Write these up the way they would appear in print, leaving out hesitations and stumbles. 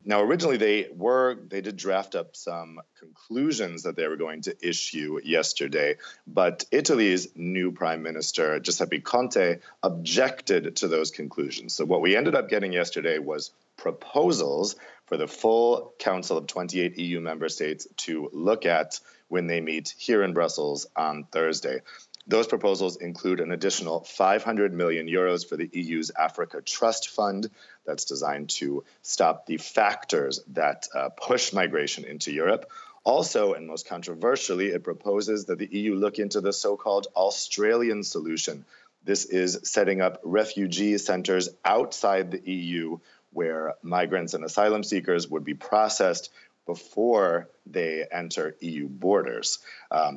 Now, originally they did draft up some conclusions that they were going to issue yesterday, but Italy's new prime minister Giuseppe Conte objected to those conclusions. So what we ended up getting yesterday was proposals for the full Council of 28 EU member states to look at when they meet here in Brussels on Thursday. Those proposals include an additional 500 million euros for the EU's Africa Trust Fund that's designed to stop the factors that push migration into Europe. Also, and most controversially, it proposes that the EU look into the so-called Australian solution. This is setting up refugee centers outside the EU where migrants and asylum seekers would be processed before they enter EU borders.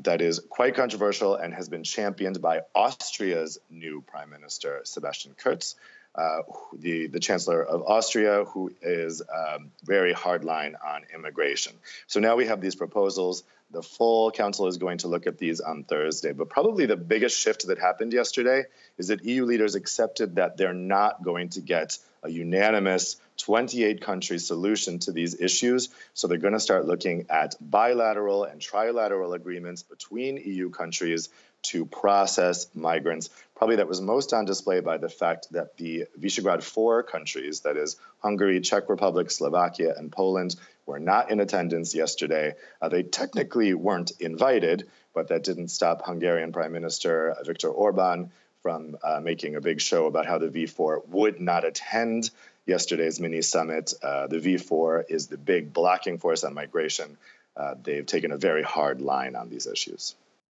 That is quite controversial and has been championed by Austria's new Prime Minister, Sebastian Kurz, the Chancellor of Austria, who is very hardline on immigration. So now we have these proposals. The full council is going to look at these on Thursday. But probably the biggest shift that happened yesterday is that EU leaders accepted that they're not going to get a unanimous 28-country solution to these issues. So they're going to start looking at bilateral and trilateral agreements between EU countries to process migrants. Probably that was most on display by the fact that the Visegrad 4 countries, that is Hungary, Czech Republic, Slovakia, and Poland, were not in attendance yesterday. They technically weren't invited, but that didn't stop Hungarian Prime Minister Viktor Orban from making a big show about how the V4 would not attend yesterday's mini summit. The V4 is the big blocking force on migration. They've taken a very hard line on these issues.